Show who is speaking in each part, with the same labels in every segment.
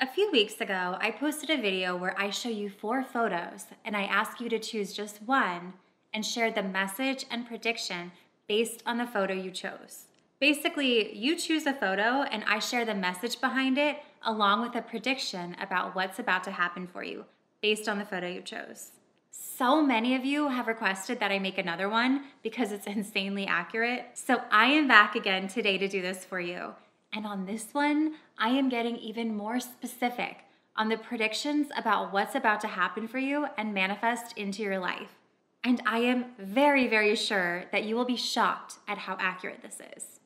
Speaker 1: A few weeks ago, I posted a video where I show you 4 photos and I ask you to choose just one and share the message and prediction based on the photo you chose. Basically, you choose a photo and I share the message behind it along with a prediction about what's about to happen for you based on the photo you chose. So many of you have requested that I make another one because it's insanely accurate. So I am back again today to do this for you. And on this one, I am getting even more specific on the predictions about what's about to happen for you and manifest into your life. And I am very, very sure that you will be shocked at how accurate this is.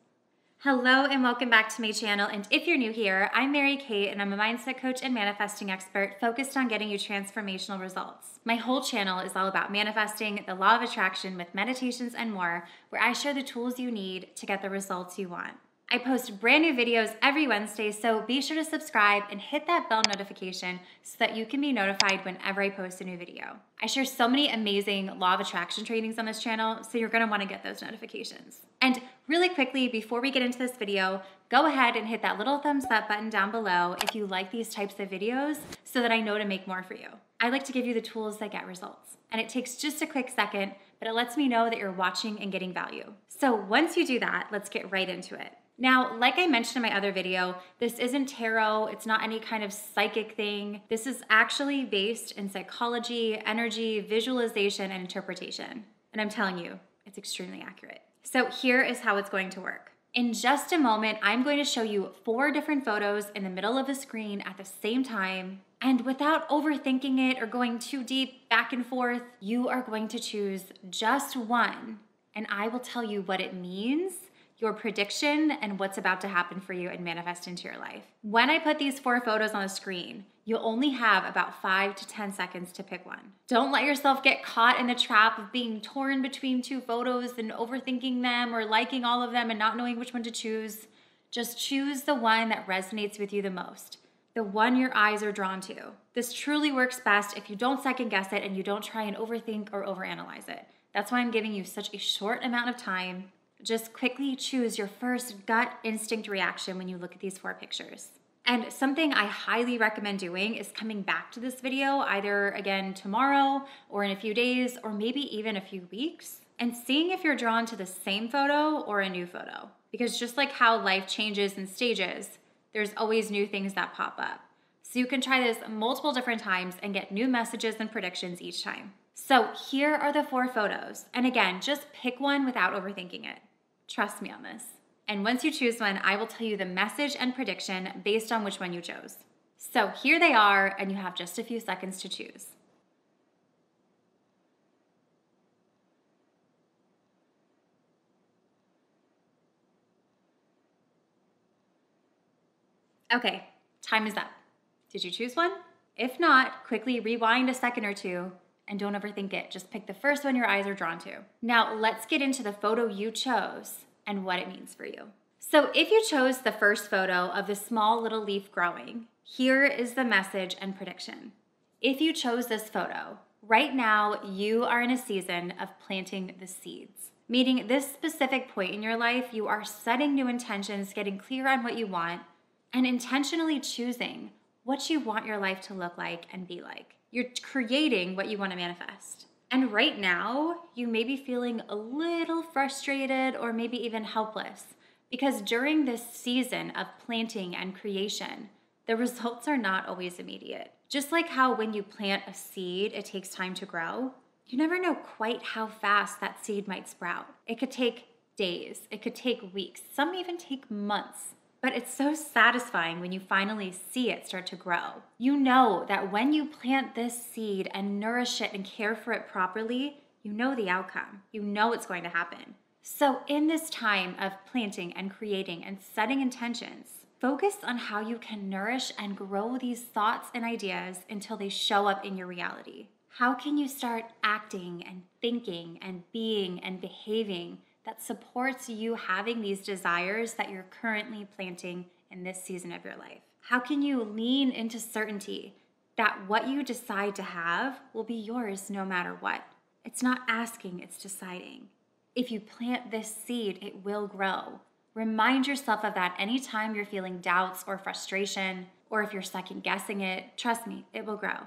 Speaker 1: Hello and welcome back to my channel. And if you're new here, I'm Mary Kate and I'm a mindset coach and manifesting expert focused on getting you transformational results. My whole channel is all about manifesting, the law of attraction with meditations and more, where I share the tools you need to get the results you want. I post brand new videos every Wednesday, so be sure to subscribe and hit that bell notification so that you can be notified whenever I post a new video. I share so many amazing law of attraction trainings on this channel, so you're gonna wanna get those notifications. And really quickly, before we get into this video, go ahead and hit that little thumbs up button down below if you like these types of videos so that I know to make more for you. I like to give you the tools that get results. And it takes just a quick second, but it lets me know that you're watching and getting value. So once you do that, let's get right into it. Now, like I mentioned in my other video, this isn't tarot, it's not any kind of psychic thing. This is actually based in psychology, energy, visualization, and interpretation. And I'm telling you, it's extremely accurate. So here is how it's going to work. In just a moment, I'm going to show you 4 different photos in the middle of the screen at the same time. And without overthinking it or going too deep back and forth, you are going to choose just one. And I will tell you what it means, your prediction, and what's about to happen for you and manifest into your life. When I put these 4 photos on the screen, you'll only have about 5 to 10 seconds to pick one. Don't let yourself get caught in the trap of being torn between 2 photos and overthinking them or liking all of them and not knowing which one to choose. Just choose the one that resonates with you the most, the one your eyes are drawn to. This truly works best if you don't second guess it and you don't try and overthink or overanalyze it. That's why I'm giving you such a short amount of time. Just quickly choose your first gut instinct reaction when you look at these 4 pictures. And something I highly recommend doing is coming back to this video either again tomorrow or in a few days or maybe even a few weeks and seeing if you're drawn to the same photo or a new photo. Because just like how life changes in stages, there's always new things that pop up. So you can try this multiple different times and get new messages and predictions each time. So here are the 4 photos. And again, just pick one without overthinking it. Trust me on this. And once you choose one, I will tell you the message and prediction based on which one you chose. So here they are, and you have just a few seconds to choose. Okay, time is up. Did you choose one? If not, quickly rewind a second or two and don't overthink it. Just pick the first one your eyes are drawn to. Now let's get into the photo you chose and what it means for you. So if you chose the first photo of the small little leaf growing, here is the message and prediction. If you chose this photo, right now you are in a season of planting the seeds. Meaning this specific point in your life, you are setting new intentions, getting clear on what you want, and intentionally choosing what you want your life to look like and be like. You're creating what you want to manifest. And right now, you may be feeling a little frustrated or maybe even helpless because during this season of planting and creation, the results are not always immediate. Just like how when you plant a seed, it takes time to grow, you never know quite how fast that seed might sprout. It could take days, it could take weeks, some even take months. But it's so satisfying when you finally see it start to grow. You know that when you plant this seed and nourish it and care for it properly, you know the outcome. You know it's going to happen. So in this time of planting and creating and setting intentions, focus on how you can nourish and grow these thoughts and ideas until they show up in your reality. How can you start acting and thinking and being and behaving that supports you having these desires that you're currently planting in this season of your life? How can you lean into certainty that what you decide to have will be yours no matter what? It's not asking, it's deciding. If you plant this seed, it will grow. Remind yourself of that anytime you're feeling doubts or frustration. or if you're second guessing it, trust me, it will grow.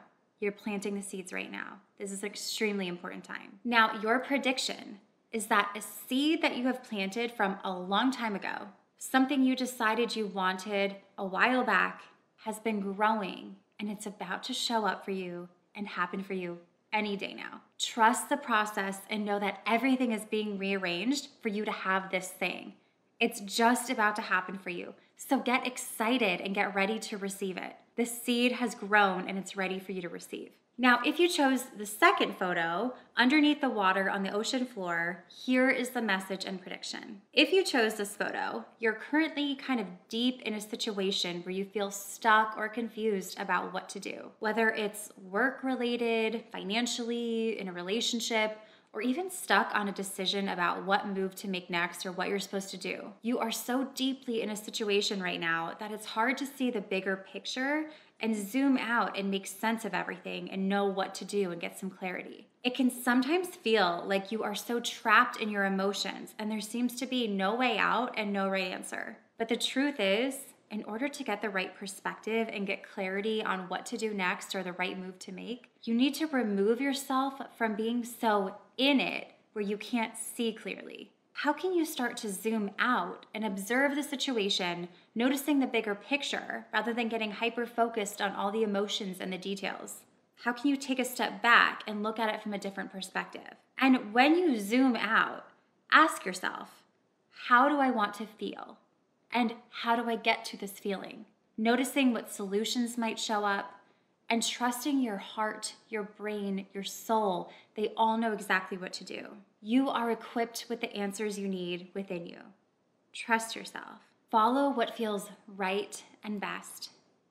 Speaker 1: You're planting the seeds right now. This is an extremely important time. Now, your prediction is that a seed that you have planted from a long time ago, something you decided you wanted a while back, has been growing, and it's about to show up for you and happen for you any day now. Trust the process and know that everything is being rearranged for you to have this thing. It's just about to happen for you. So get excited and get ready to receive it. The seed has grown and it's ready for you to receive. Now, if you chose the second photo, underneath the water on the ocean floor, here is the message and prediction. If you chose this photo, you're currently kind of deep in a situation where you feel stuck or confused about what to do. Whether it's work-related, financially, in a relationship, or even stuck on a decision about what move to make next or what you're supposed to do. You are so deeply in a situation right now that it's hard to see the bigger picture and zoom out and make sense of everything and know what to do and get some clarity. It can sometimes feel like you are so trapped in your emotions and there seems to be no way out and no right answer. But the truth is, in order to get the right perspective and get clarity on what to do next or the right move to make, you need to remove yourself from being so in it where you can't see clearly. How can you start to zoom out and observe the situation, noticing the bigger picture rather than getting hyper-focused on all the emotions and the details? How can you take a step back and look at it from a different perspective? And when you zoom out, ask yourself, how do I want to feel? And how do I get to this feeling? Noticing what solutions might show up and trusting your heart, your brain, your soul, they all know exactly what to do. You are equipped with the answers you need within you. Trust yourself. Follow what feels right and best.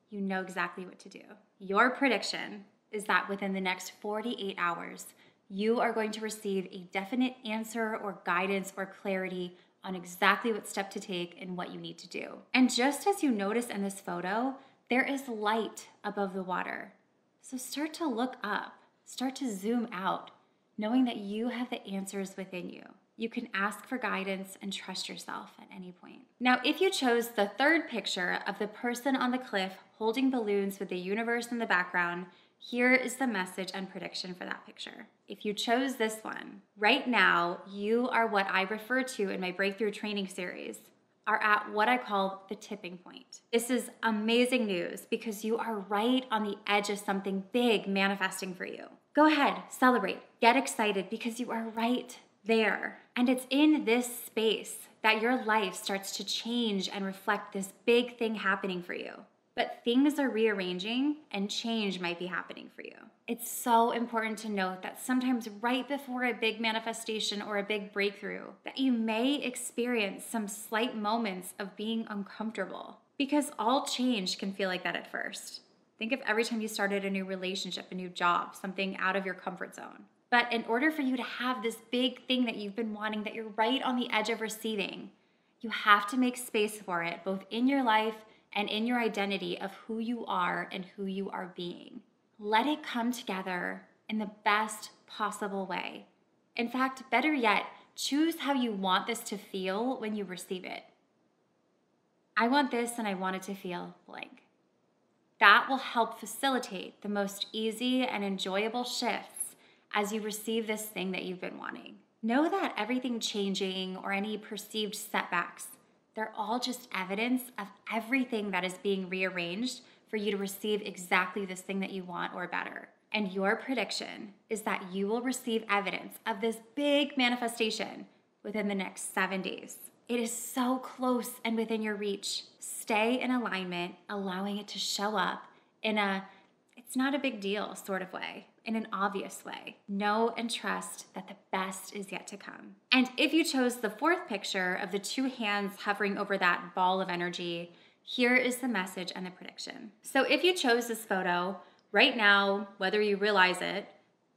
Speaker 1: You know exactly what to do. Your prediction is that within the next 48 hours, you are going to receive a definite answer or guidance or clarity on exactly what step to take and what you need to do. And just as you notice in this photo, there is light above the water. So start to look up, start to zoom out, knowing that you have the answers within you. You can ask for guidance and trust yourself at any point. Now, if you chose the third picture of the person on the cliff holding balloons with the universe in the background, here is the message and prediction for that picture. If you chose this one, right now, you are what I refer to in my Breakthrough Training Series, are at what I call the tipping point. This is amazing news because you are right on the edge of something big manifesting for you. Go ahead, celebrate, get excited because you are right there. And it's in this space that your life starts to change and reflect this big thing happening for you. But things are rearranging and change might be happening for you. It's so important to note that sometimes right before a big manifestation or a big breakthrough, that you may experience some slight moments of being uncomfortable because all change can feel like that at first. Think of every time you started a new relationship, a new job, something out of your comfort zone. But in order for you to have this big thing that you've been wanting, that you're right on the edge of receiving, you have to make space for it, both in your life and in your identity of who you are and who you are being. Let it come together in the best possible way. In fact, better yet, choose how you want this to feel when you receive it. I want this and I want it to feel blank. That will help facilitate the most easy and enjoyable shifts as you receive this thing that you've been wanting. Know that everything changing or any perceived setbacks, they're all just evidence of everything that is being rearranged for you to receive exactly this thing that you want or better. And your prediction is that you will receive evidence of this big manifestation within the next 7 days. It is so close and within your reach. Stay in alignment, allowing it to show up in it's not a big deal sort of way, in an obvious way. Know and trust that the best is yet to come. And if you chose the fourth picture of the two hands hovering over that ball of energy, here is the message and the prediction. So if you chose this photo, right now, whether you realize it,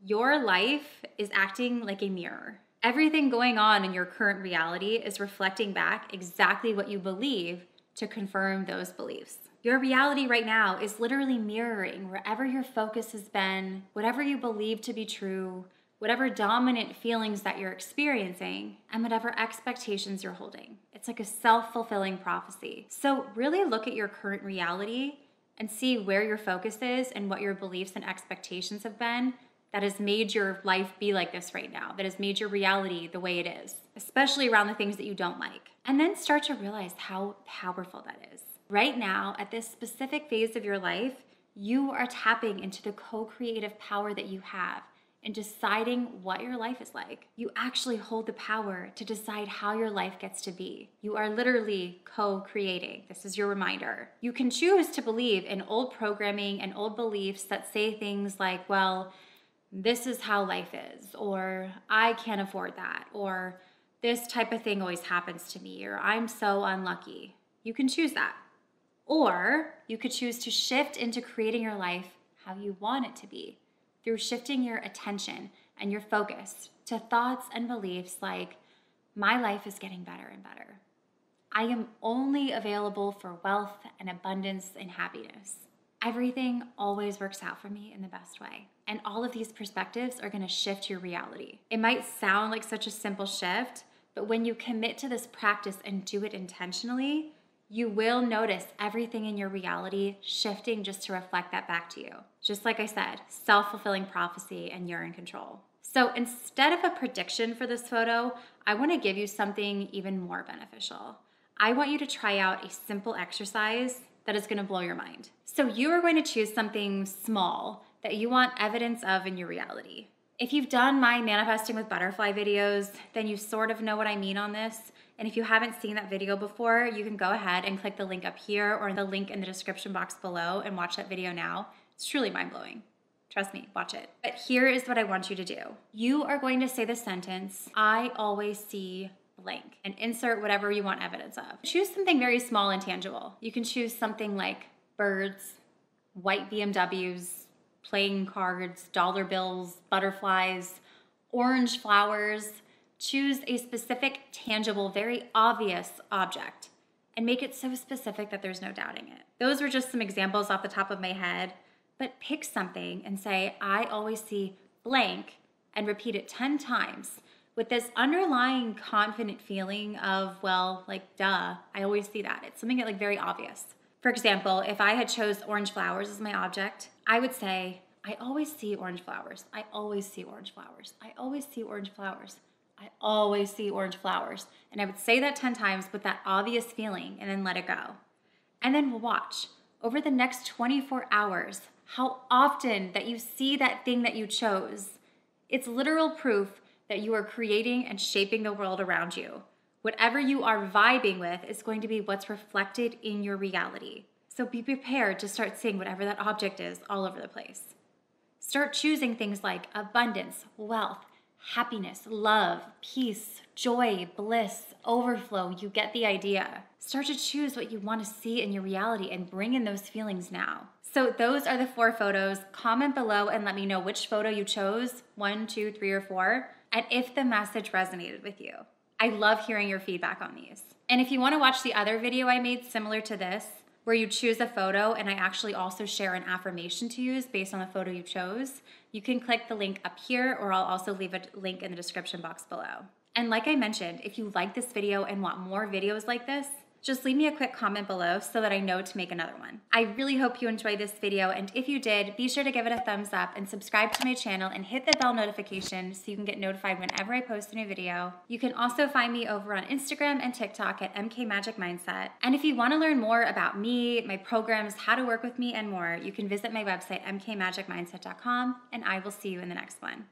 Speaker 1: your life is acting like a mirror. Everything going on in your current reality is reflecting back exactly what you believe to confirm those beliefs. Your reality right now is literally mirroring wherever your focus has been, whatever you believe to be true, whatever dominant feelings that you're experiencing, and whatever expectations you're holding. It's like a self-fulfilling prophecy. So really look at your current reality and see where your focus is and what your beliefs and expectations have been that has made your life be like this right now, that has made your reality the way it is, especially around the things that you don't like. And then start to realize how powerful that is. Right now, at this specific phase of your life, you are tapping into the co-creative power that you have in deciding what your life is like. You actually hold the power to decide how your life gets to be. You are literally co-creating. This is your reminder. You can choose to believe in old programming and old beliefs that say things like, well, this is how life is, or I can't afford that, or this type of thing always happens to me, or I'm so unlucky. You can choose that. Or you could choose to shift into creating your life how you want it to be through shifting your attention and your focus to thoughts and beliefs like, my life is getting better and better. I am only available for wealth and abundance and happiness. Everything always works out for me in the best way. And all of these perspectives are going to shift your reality. It might sound like such a simple shift, but when you commit to this practice and do it intentionally, you will notice everything in your reality shifting just to reflect that back to you. Just like I said, self-fulfilling prophecy, and you're in control. So instead of a prediction for this photo, I want to give you something even more beneficial. I want you to try out a simple exercise that is going to blow your mind. So you are going to choose something small that you want evidence of in your reality. If you've done my Manifesting with Butterfly videos, then you sort of know what I mean on this. And if you haven't seen that video before, you can go ahead and click the link up here or the link in the description box below and watch that video now. It's truly mind-blowing. Trust me, watch it. But here is what I want you to do. You are going to say the sentence, I always see blank, and insert whatever you want evidence of. Choose something very small and tangible. You can choose something like birds, white BMWs, playing cards, dollar bills, butterflies, orange flowers. Choose a specific, tangible, very obvious object and make it so specific that there's no doubting it. Those were just some examples off the top of my head, but pick something and say, I always see blank, and repeat it 10 times with this underlying confident feeling of, well, like, duh, I always see that. It's something like very obvious. For example, if I had chose orange flowers as my object, I would say, I always see orange flowers. I always see orange flowers. I always see orange flowers. I always see orange flowers. And I would say that 10 times with that obvious feeling and then let it go. And then we'll watch over the next 24 hours how often that you see that thing that you chose. It's literal proof that you are creating and shaping the world around you. Whatever you are vibing with is going to be what's reflected in your reality. So be prepared to start seeing whatever that object is all over the place. Start choosing things like abundance, wealth, happiness, love, peace, joy, bliss, overflow. You get the idea. Start to choose what you want to see in your reality and bring in those feelings now. So those are the 4 photos. Comment below and let me know which photo you chose, 1, 2, 3, or 4, and if the message resonated with you. I love hearing your feedback on these. And if you want to watch the other video I made similar to this, where you choose a photo and I actually also share an affirmation to use based on the photo you chose, you can click the link up here, or I'll also leave a link in the description box below. And like I mentioned, if you like this video and want more videos like this, just leave me a quick comment below so that I know to make another one. I really hope you enjoyed this video, and if you did, be sure to give it a thumbs up and subscribe to my channel and hit the bell notification so you can get notified whenever I post a new video. You can also find me over on Instagram and TikTok at MK Magic Mindset. And if you want to learn more about me, my programs, how to work with me, and more, you can visit my website, mkmagicmindset.com, and I will see you in the next one.